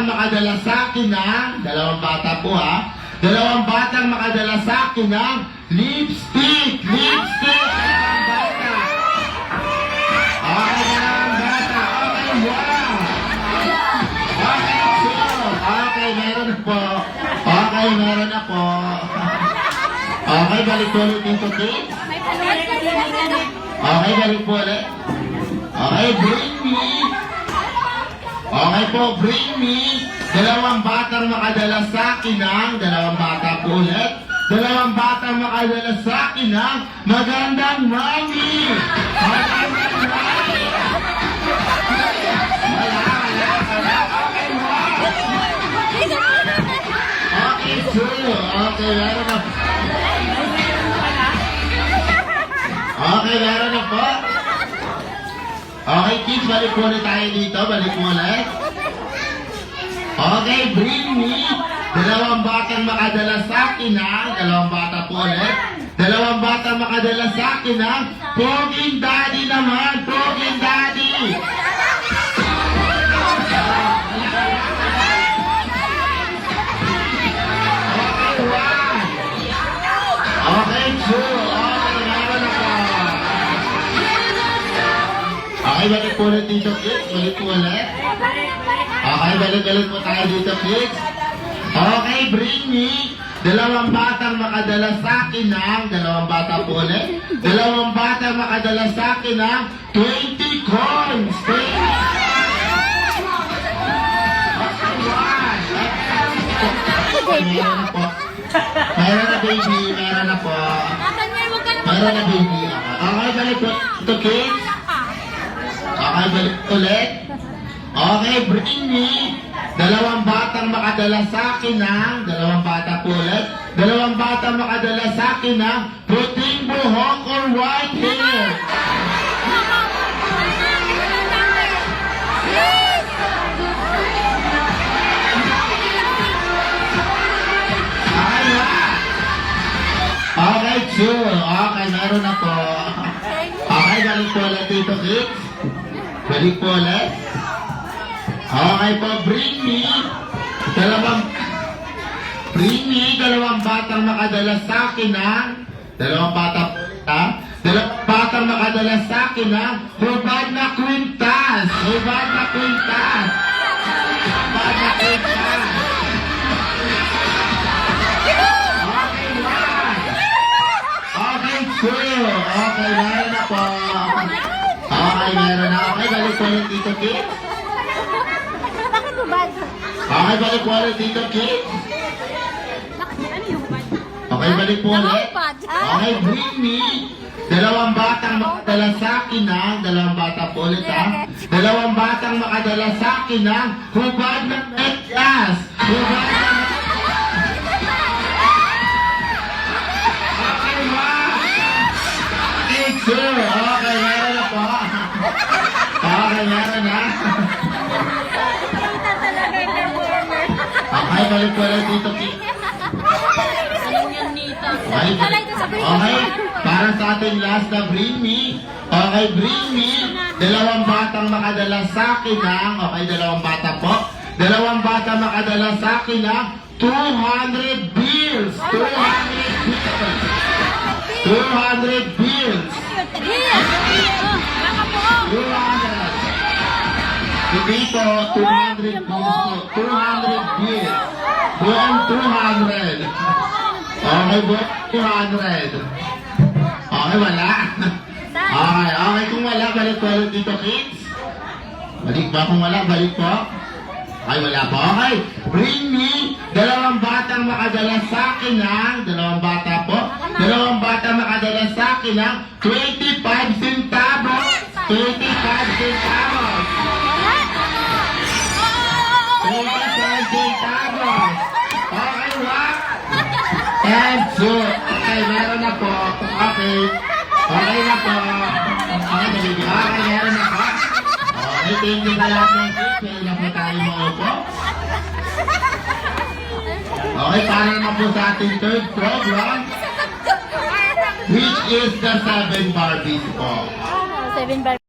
makadala sa akin ng, dalawang bata po ha, dalawang batang makadala sa akin ng lipstick! Lipstick! Dalawang bata! Okay, dalawang bata! Okay, wow! Okay, two! Okay, meron na po. Okay, meron na po. Okay, balik po ulit dito, kids. Okay, balik po ulit. Okay, bring me. Okay po, bring me. Dalawang batang makadala sa akin ng, dalawang bata po ulit. Dalawang batang makadala sa akin ng magandang mami. Magandang mami. Wala. Okay, wow. Okay, two. Okay, meron na. Okay, meron na po. Okay, kids, balik po ulit tayo dito. Balik mo ulit. Okay, bring me. Dalawang batang makadala sa akin ng, dalawang bata po ulit. Dalawang batang makadala sa akin ng Poging Daddy naman. Poging Daddy. Okay, one. Okay, two. Okay, meron na po. Okay, balik po ulit dito, kids. Balik po ulit. Okay, balik po tayo dito, kids. Okay, bring me. Dalawang batang makadala sa akin ng, dalawang bata po ulit. Dalawang batang makadala sa akin ng 20 coins. 20 meron na po. Meron na baby, meron na po. Meron na baby. Okay, balik po ito, kids. Okay, balik ulit. Okay, bring me. Dalawang batang makadala sa akin ng, dalawang bata po ulit. Dalawang batang makadala sa akin ng puting buhok or white hair. Okay, sure. Okay, meron na po. Okay, balik po ulit dito, kids. Balik po ulit. Okay po, bring me. Dalawang batang makadala sa akin ng, dalawang bata po ulit ha. Dalawang batang makadala sa akin ng hubad na kwintas. Hubad na kwintas. Hubad na kwintas. Sure. Okay, meron na po. Okay, meron na. Okay, balik po ulit dito, kids. Okay, balik po ulit dito, kids. Okay, balik po ulit. Okay, bring me. Dalawang batang makadala sa akin ng, dalawang bata po ulit ha. Dalawang batang makadala sa akin ng hubad ng necklace. Hubad ng sure. Okay, meron na po. Okay, meron na. Okay, balik po ulit dito, kids. Okay, para sa ating last na bring me. Okay, bring me. Dalawang batang makadala sa akin ng, okay, dalawang bata po. Dalawang batang makadala sa akin ng 200 bills. 200 bills. 200 bills. 200. Hindi po, 200 bills po. 200 bills. Buong 200. Okay, buong 200. Okay, wala. Okay, kung wala, balik po ulit dito, kids. Balik ba? Kung wala, balik po. Ay, wala po. Okay, bring me. Dalawang batang makadala sa akin ng, dalawang bata po. Dalawang batang makadala sa akin ng 25 centavos. 25 centavos. 25 centavos. Okay, what? And so, okay, meron na po. Okay. Okay na po. Okay, baby. Okay, meron na po. Okay, thank you sa lahat ng kids. Meron na po tayo mga po. Okay, para naman po sa ating third program, which is the 7 Barbies po. 7 Barbies.